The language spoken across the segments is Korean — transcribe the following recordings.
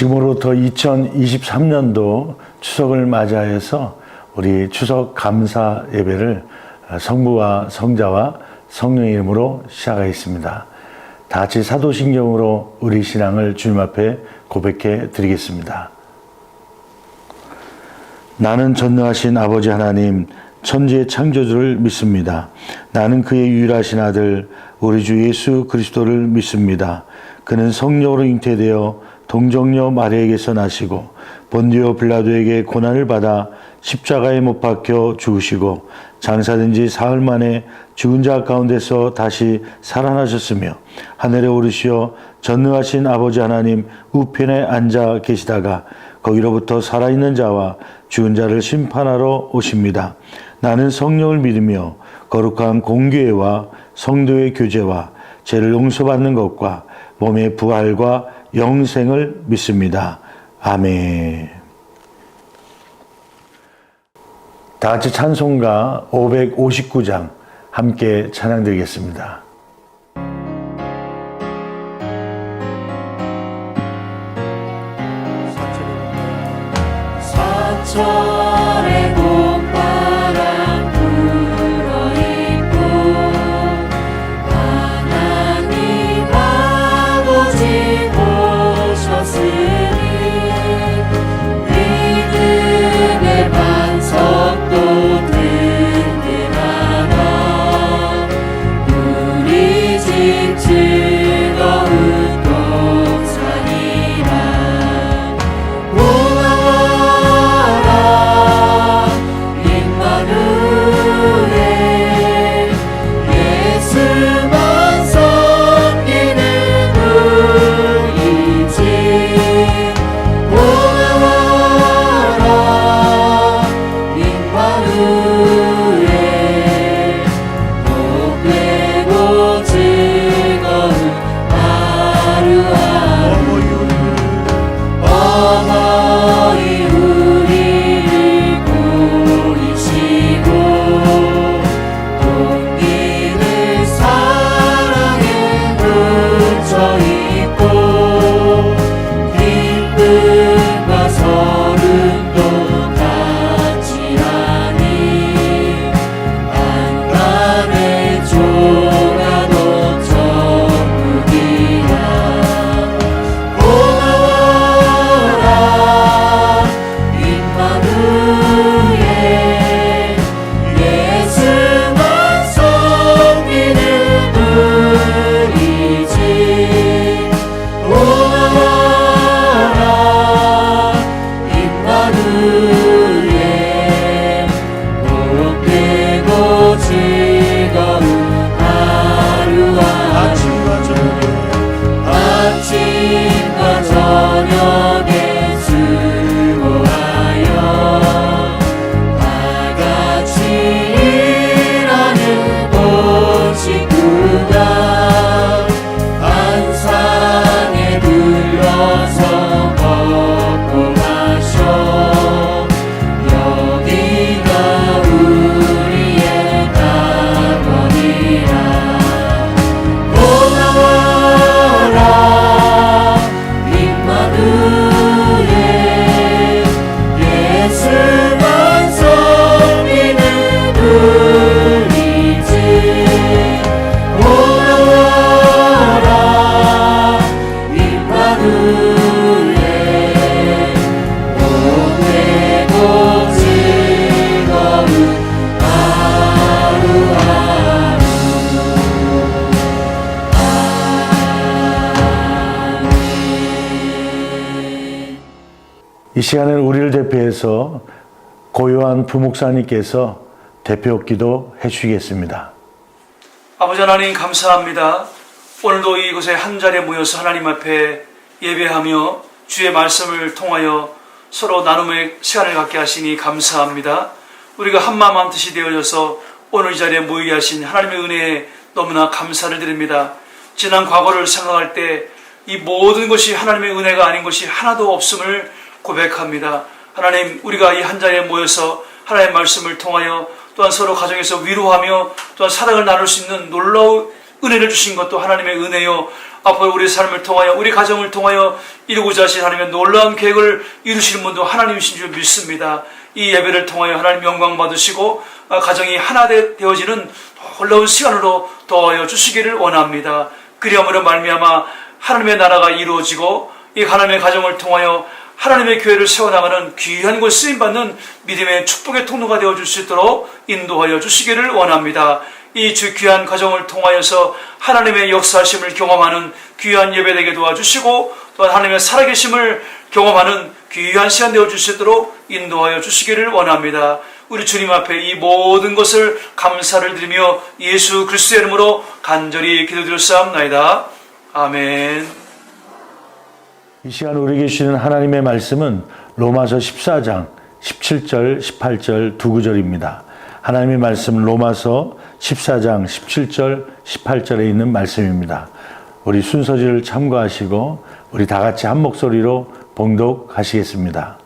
지금으로부터 2023년도 추석을 맞이해서 우리 추석 감사 예배를 성부와 성자와 성령의 이름으로 시작하겠습니다. 다 같이 사도신경으로 우리 신앙을 주님 앞에 고백해 드리겠습니다. 나는 전능하신 아버지 하나님, 천지의 창조주를 믿습니다. 나는 그의 유일하신 아들, 우리 주 예수 그리스도를 믿습니다. 그는 성령으로 잉태되어 동정녀 마리아에게서 나시고 본디오 빌라도에게 고난을 받아 십자가에 못 박혀 죽으시고 장사된 지 사흘 만에 죽은 자 가운데서 다시 살아나셨으며 하늘에 오르시어 전능하신 아버지 하나님 우편에 앉아 계시다가 거기로부터 살아있는 자와 죽은 자를 심판하러 오십니다. 나는 성령을 믿으며 거룩한 공교회와 성도의 교제와 죄를 용서받는 것과 몸의 부활과 영생을 믿습니다. 아멘. 다 같이 찬송가 559장 함께 찬양드리겠습니다. 사철의 봄바람 불어있고 하나님 아버지 오셨으니 믿음의 반석도 든든하다. 우리 집 즐거운 동산이라. 이 시간은 우리를 대표해서 고요한 부목사님께서 대표 기도 해주시겠습니다. 아버지 하나님 감사합니다. 오늘도 이곳에 한자리에 모여서 하나님 앞에 예배하며 주의 말씀을 통하여 서로 나눔의 시간을 갖게 하시니 감사합니다. 우리가 한마음 한뜻이 되어져서 오늘 이 자리에 모이게 하신 하나님의 은혜에 너무나 감사를 드립니다. 지난 과거를 생각할 때 이 모든 것이 하나님의 은혜가 아닌 것이 하나도 없음을 고백합니다. 하나님, 우리가 이 한 자리에 모여서 하나님의 말씀을 통하여 또한 서로 가정에서 위로하며 또한 사랑을 나눌 수 있는 놀라운 은혜를 주신 것도 하나님의 은혜요. 앞으로 우리 삶을 통하여 우리 가정을 통하여 이루고자 하신 하나님의 놀라운 계획을 이루시는 분도 하나님이신 줄 믿습니다. 이 예배를 통하여 하나님 영광 받으시고 가정이 하나 되어지는 놀라운 시간으로 더하여 주시기를 원합니다. 그리함으로 말미암아 하나님의 나라가 이루어지고 이 하나님의 가정을 통하여 하나님의 교회를 세워나가는 귀한 곳 쓰임받는 믿음의 축복의 통로가 되어줄 수 있도록 인도하여 주시기를 원합니다. 이 주 귀한 가정을 통하여서 하나님의 역사하심을 경험하는 귀한 예배 되게 도와주시고 또한 하나님의 살아계심을 경험하는 귀한 시간 되어줄 수 있도록 인도하여 주시기를 원합니다. 우리 주님 앞에 이 모든 것을 감사를 드리며 예수 그리스도의 이름으로 간절히 기도드렸사옵나이다. 아멘. 이 시간 우리에게 주시는 하나님의 말씀은 로마서 14장 17절, 18절 두 구절입니다. 하나님의 말씀은 로마서 14장 17절, 18절에 있는 말씀입니다. 우리 순서지를 참고하시고 우리 다 같이 한 목소리로 봉독하시겠습니다.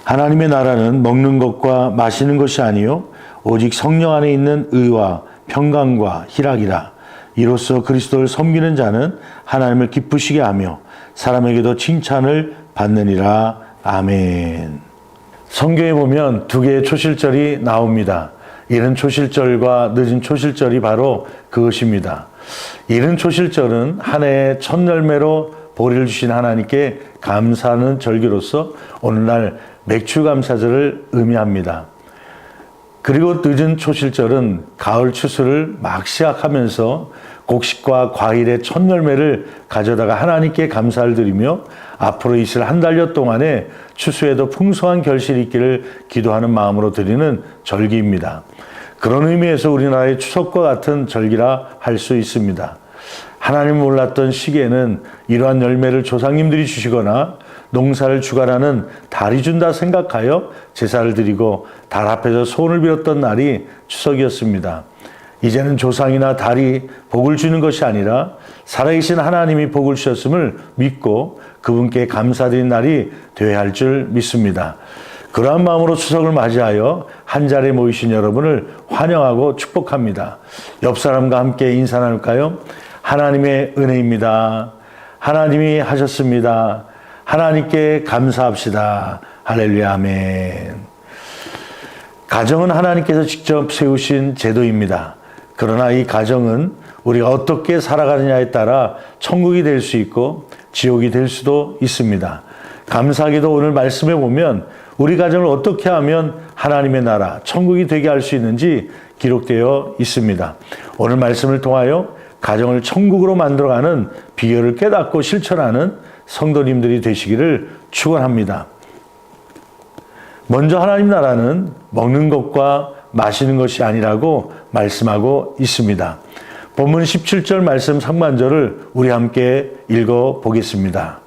하나님의 나라는 먹는 것과 마시는 것이 아니요 오직 성령 안에 있는 의와 평강과 희락이라. 이로써 그리스도를 섬기는 자는 하나님을 기쁘시게 하며 사람에게도 칭찬을 받느니라. 아멘. 성경에 보면 두 개의 초실절이 나옵니다. 이른 초실절과 늦은 초실절이 바로 그것입니다. 이른 초실절은 한 해의 첫 열매로 보리를 주신 하나님께 감사하는 절기로서 오늘날 맥추감사절을 의미합니다. 그리고 늦은 초실절은 가을 추수를 막 시작하면서 곡식과 과일의 첫 열매를 가져다가 하나님께 감사를 드리며 앞으로 있을 한 달여 동안에 추수에도 풍성한 결실이 있기를 기도하는 마음으로 드리는 절기입니다. 그런 의미에서 우리나라의 추석과 같은 절기라 할 수 있습니다. 하나님을 몰랐던 시기에는 이러한 열매를 조상님들이 주시거나 농사를 주관하는 달이 준다 생각하여 제사를 드리고 달 앞에서 소원을 빌었던 날이 추석이었습니다. 이제는 조상이나 달이 복을 주는 것이 아니라 살아계신 하나님이 복을 주셨음을 믿고 그분께 감사드린 날이 되어야 할 줄 믿습니다. 그러한 마음으로 추석을 맞이하여 한 자리에 모이신 여러분을 환영하고 축복합니다. 옆 사람과 함께 인사 나눌까요? 하나님의 은혜입니다. 하나님이 하셨습니다. 하나님께 감사합시다. 할렐루야, 아멘. 가정은 하나님께서 직접 세우신 제도입니다. 그러나 이 가정은 우리가 어떻게 살아가느냐에 따라 천국이 될 수 있고 지옥이 될 수도 있습니다. 감사하게도 오늘 말씀에 보면 우리 가정을 어떻게 하면 하나님의 나라, 천국이 되게 할 수 있는지 기록되어 있습니다. 오늘 말씀을 통하여 가정을 천국으로 만들어가는 비결을 깨닫고 실천하는 성도님들이 되시기를 축원합니다. 먼저 하나님 나라는 먹는 것과 마시는 것이 아니라고 말씀하고 있습니다. 본문 17절 말씀 상반절을 우리 함께 읽어보겠습니다.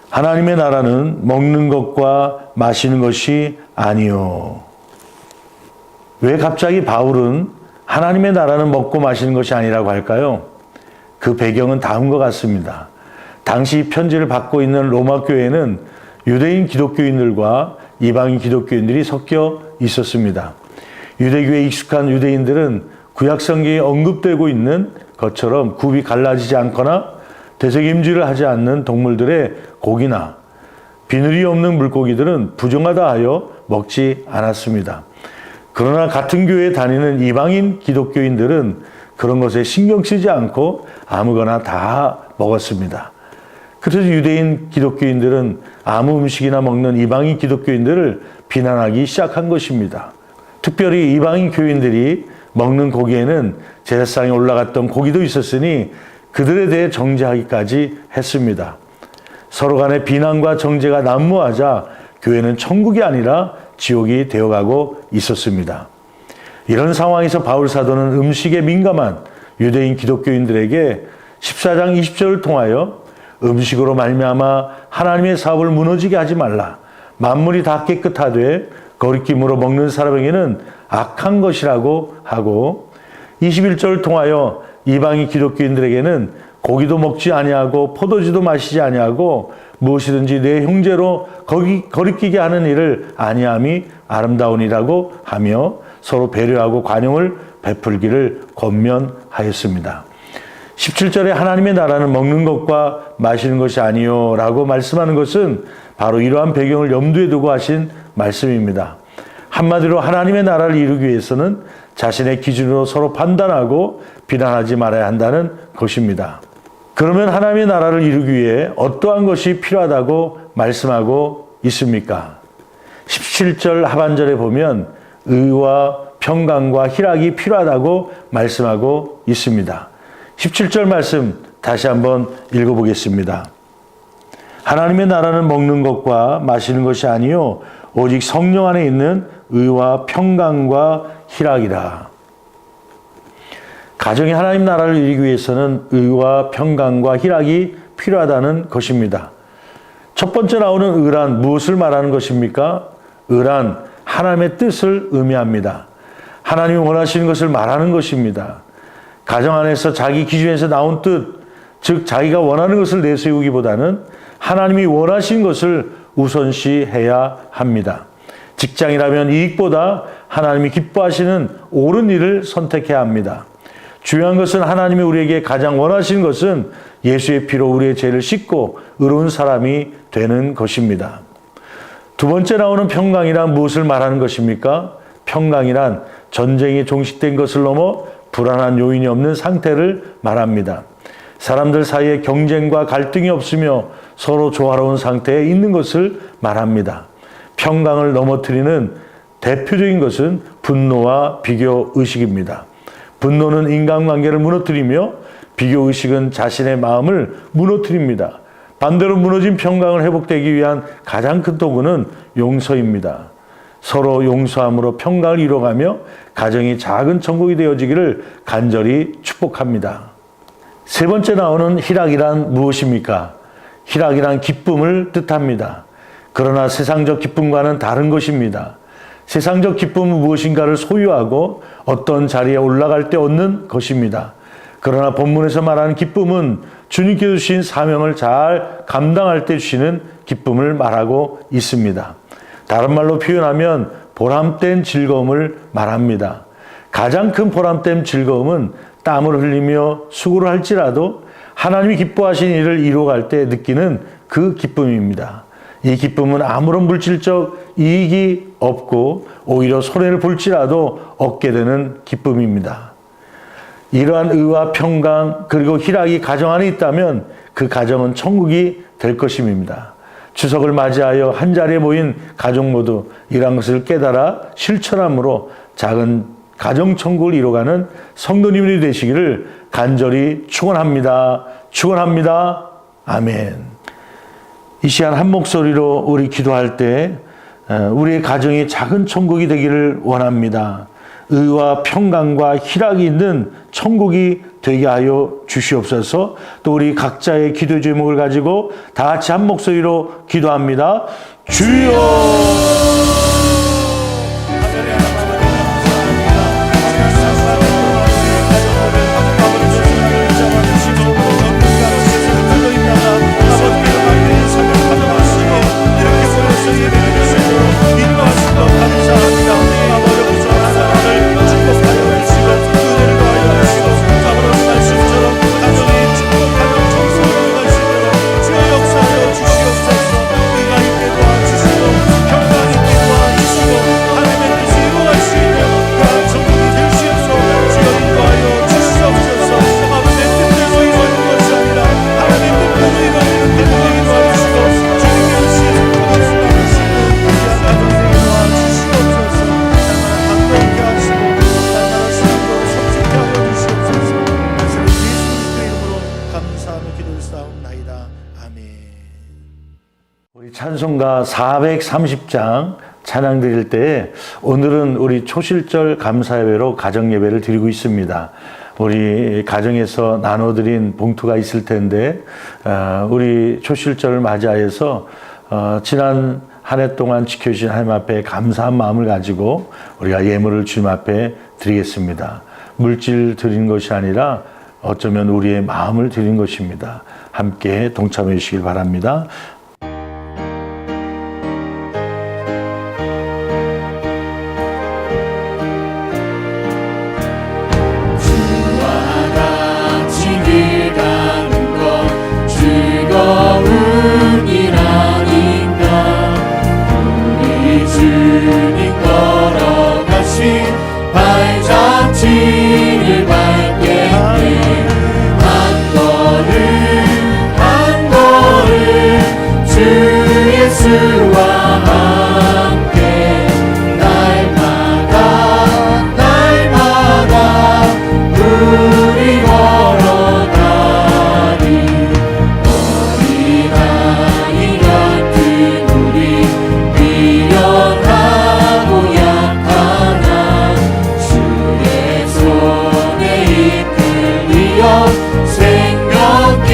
하나님의 나라는 먹는 것과 마시는 것이 아니요. 왜 갑자기 바울은 하나님의 나라는 먹고 마시는 것이 아니라고 할까요? 그 배경은 다음과 같습니다. 당시 편지를 받고 있는 로마 교회는 유대인 기독교인들과 이방인 기독교인들이 섞여 있었습니다. 유대교에 익숙한 유대인들은 구약 성경에 언급되고 있는 것처럼 굽이 갈라지지 않거나 되새김질을 하지 않는 동물들의 고기나 비늘이 없는 물고기들은 부정하다 하여 먹지 않았습니다. 그러나 같은 교회에 다니는 이방인 기독교인들은 그런 것에 신경 쓰지 않고 아무거나 다 먹었습니다. 그래서 유대인 기독교인들은 아무 음식이나 먹는 이방인 기독교인들을 비난하기 시작한 것입니다. 특별히 이방인 교인들이 먹는 고기에는 제사상에 올라갔던 고기도 있었으니 그들에 대해 정죄하기까지 했습니다. 서로 간의 비난과 정죄가 난무하자 교회는 천국이 아니라 지옥이 되어가고 있었습니다. 이런 상황에서 바울 사도는 음식에 민감한 유대인 기독교인들에게 14장 20절을 통하여 음식으로 말미암아 하나님의 사업을 무너지게 하지 말라. 만물이 다 깨끗하되 거리낌으로 먹는 사람에게는 악한 것이라고 하고 21절을 통하여 이방인 기독교인들에게는 고기도 먹지 아니하고 포도주도 마시지 아니하고 무엇이든지 내 형제로 거리끼게 하는 일을 아니함이 아름다우니라고 하며 서로 배려하고 관용을 베풀기를 권면하였습니다. 17절에 하나님의 나라는 먹는 것과 마시는 것이 아니요 라고 말씀하는 것은 바로 이러한 배경을 염두에 두고 하신 말씀입니다. 한마디로 하나님의 나라를 이루기 위해서는 자신의 기준으로 서로 판단하고 비난하지 말아야 한다는 것입니다. 그러면 하나님의 나라를 이루기 위해 어떠한 것이 필요하다고 말씀하고 있습니까? 17절 하반절에 보면 의와 평강과 희락이 필요하다고 말씀하고 있습니다. 17절 말씀 다시 한번 읽어보겠습니다. 하나님의 나라는 먹는 것과 마시는 것이 아니요 오직 성령 안에 있는 의와 평강과 희락이라. 가정이 하나님 나라를 이루기 위해서는 의와 평강과 희락이 필요하다는 것입니다. 첫 번째 나오는 의란 무엇을 말하는 것입니까? 의란 하나님의 뜻을 의미합니다. 하나님이 원하시는 것을 말하는 것입니다. 가정 안에서 자기 기준에서 나온 뜻, 즉 자기가 원하는 것을 내세우기보다는 하나님이 원하신 것을 우선시해야 합니다. 직장이라면 이익보다 하나님이 기뻐하시는 옳은 일을 선택해야 합니다. 중요한 것은 하나님이 우리에게 가장 원하시는 것은 예수의 피로 우리의 죄를 씻고 의로운 사람이 되는 것입니다. 두 번째 나오는 평강이란 무엇을 말하는 것입니까? 평강이란 전쟁이 종식된 것을 넘어 불안한 요인이 없는 상태를 말합니다. 사람들 사이에 경쟁과 갈등이 없으며 서로 조화로운 상태에 있는 것을 말합니다. 평강을 넘어뜨리는 대표적인 것은 분노와 비교의식입니다. 분노는 인간관계를 무너뜨리며 비교의식은 자신의 마음을 무너뜨립니다. 반대로 무너진 평강을 회복되기 위한 가장 큰 도구는 용서입니다. 서로 용서함으로 평강을 이뤄가며 가정이 작은 천국이 되어지기를 간절히 축복합니다. 세 번째 나오는 희락이란 무엇입니까? 희락이란 기쁨을 뜻합니다. 그러나 세상적 기쁨과는 다른 것입니다. 세상적 기쁨은 무엇인가를 소유하고 어떤 자리에 올라갈 때 얻는 것입니다. 그러나 본문에서 말하는 기쁨은 주님께 주신 사명을 잘 감당할 때 주시는 기쁨을 말하고 있습니다. 다른 말로 표현하면 보람된 즐거움을 말합니다. 가장 큰 보람된 즐거움은 땀을 흘리며 수고를 할지라도 하나님이 기뻐하신 일을 이루어갈 때 느끼는 그 기쁨입니다. 이 기쁨은 아무런 물질적 이익이 없고 오히려 손해를 볼지라도 얻게 되는 기쁨입니다. 이러한 의와 평강 그리고 희락이 가정 안에 있다면 그 가정은 천국이 될 것입니다. 추석을 맞이하여 한자리에 모인 가족 모두 이러한 것을 깨달아 실천함으로 작은 가정천국을 이뤄가는 성도님들이 되시기를 간절히 축원합니다. 축원합니다. 아멘. 이 시간 한 목소리로 우리 기도할 때 우리의 가정이 작은 천국이 되기를 원합니다. 의와 평강과 희락이 있는 천국이 되게 하여 주시옵소서. 또 우리 각자의 기도 제목을 가지고 다 같이 한 목소리로 기도합니다. 주여! 우리 찬송가 430장 찬양 드릴 때 오늘은 우리 초실절 감사예배로 가정예배를 드리고 있습니다. 우리 가정에서 나눠드린 봉투가 있을 텐데 우리 초실절을 맞이하여서 지난 한 해 동안 지켜주신 하나님 앞에 감사한 마음을 가지고 우리가 예물을 주님 앞에 드리겠습니다. 물질 드린 것이 아니라 어쩌면 우리의 마음을 드린 것입니다. 함께 동참해 주시길 바랍니다.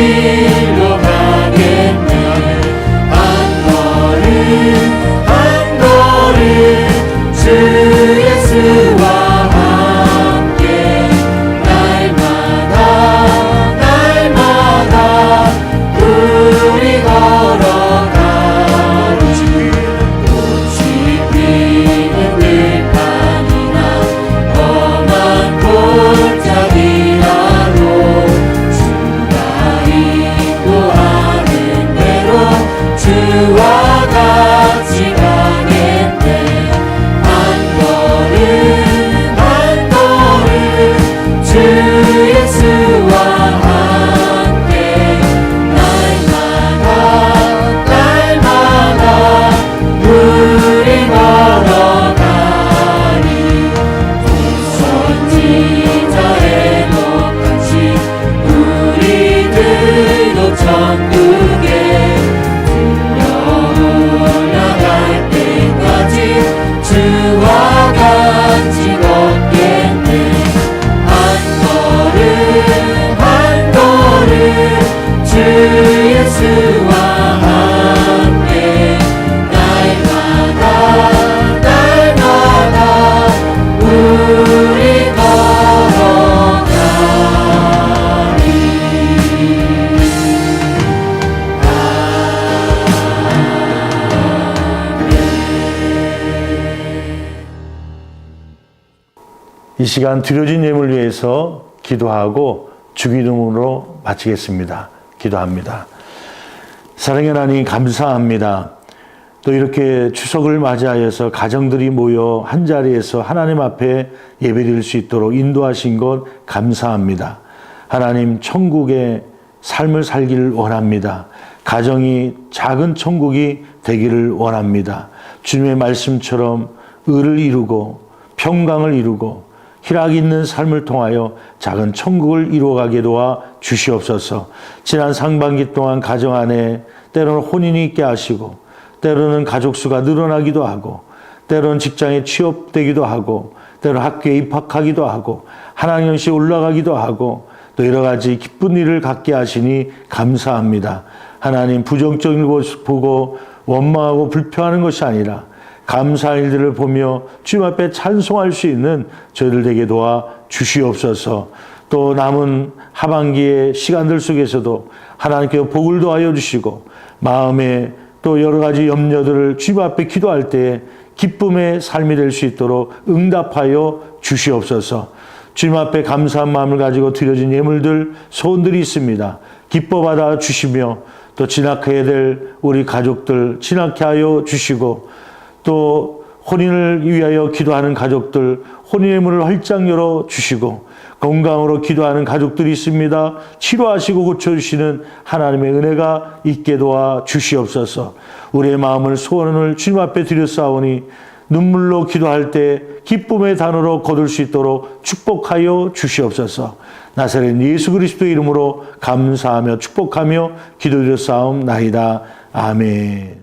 길로 가겠네. 한 걸음 주 예수와 함께 날마다 우리 걸어가리. 꽃이 피는 들판이나 험한 골짜기라도 주가 있고 하는 대로 주와 같이 가겠네. 한 걸음 주 예수와 함께 날마다 우리 걸어가리. 선지자의 똑같이 우리들도 천국에 올라갈 때까지 주와 같이 걷겠네. 한 걸음 주 예수와 함께 날마다 우리 걸어가리. 이 시간 드려진 예물 위해서 기도하고 주기도문으로 마치겠습니다. 기도합니다. 사랑의 하나님 감사합니다. 또 이렇게 추석을 맞이하여서 가정들이 모여 한자리에서 하나님 앞에 예배드릴 수 있도록 인도하신 것 감사합니다. 하나님 천국의 삶을 살기를 원합니다. 가정이 작은 천국이 되기를 원합니다. 주님의 말씀처럼 의를 이루고 평강을 이루고 희락이 있는 삶을 통하여 작은 천국을 이루어가게 도와 주시옵소서. 지난 상반기 동안 가정 안에 때로는 혼인이 있게 하시고 때로는 가족 수가 늘어나기도 하고 때로는 직장에 취업되기도 하고 때로는 학교에 입학하기도 하고 하나님 것이 올라가기도 하고 또 여러 가지 기쁜 일을 갖게 하시니 감사합니다. 하나님 부정적인 것을 보고 원망하고 불평하는 것이 아니라 감사한 일들을 보며 주님 앞에 찬송할 수 있는 저희들 되게 도와 주시옵소서. 또 남은 하반기의 시간들 속에서도 하나님께서 복을 더하여 주시고 마음에 또 여러 가지 염려들을 주님 앞에 기도할 때에 기쁨의 삶이 될 수 있도록 응답하여 주시옵소서. 주님 앞에 감사한 마음을 가지고 드려진 예물들, 소원들이 있습니다. 기뻐 받아 주시며 또 지나가야 될 우리 가족들 지나게 하여 주시고 또 혼인을 위하여 기도하는 가족들 혼인의 문을 활짝 열어 주시고 건강으로 기도하는 가족들이 있습니다. 치료하시고 고쳐주시는 하나님의 은혜가 있게 도와 주시옵소서. 우리의 마음을 소원을 주님 앞에 드렸사오니 눈물로 기도할 때 기쁨의 단어로 거둘 수 있도록 축복하여 주시옵소서. 나사렛 예수 그리스도의 이름으로 감사하며 축복하며 기도드렸사옵나이다. 아멘.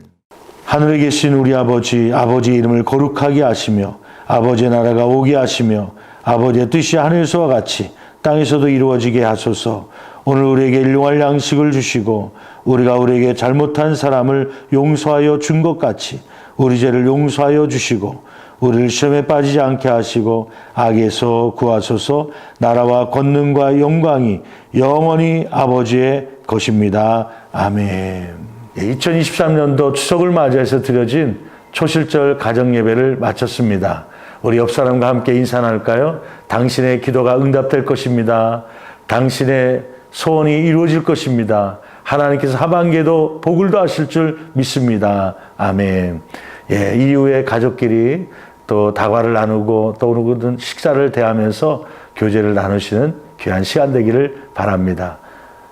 하늘에 계신 우리 아버지, 아버지의 이름을 거룩하게 하시며 아버지의 나라가 오게 하시며 아버지의 뜻이 하늘에서와 같이 땅에서도 이루어지게 하소서. 오늘 우리에게 일용할 양식을 주시고 우리가 우리에게 잘못한 사람을 용서하여 준 것 같이 우리 죄를 용서하여 주시고 우리를 시험에 빠지지 않게 하시고 악에서 구하소서. 나라와 권능과 영광이 영원히 아버지의 것입니다. 아멘. 2023년도 추석을 맞이해서 드려진 초실절 가정예배를 마쳤습니다. 우리 옆 사람과 함께 인사 나눌까요? 당신의 기도가 응답될 것입니다. 당신의 소원이 이루어질 것입니다. 하나님께서 하반기에도 복을 더하실 줄 믿습니다. 아멘. 예, 이후에 가족끼리 또 다과를 나누고 또 오늘은 식사를 대하면서 교제를 나누시는 귀한 시간 되기를 바랍니다.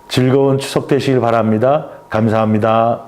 즐거운 추석 되시길 바랍니다. 감사합니다.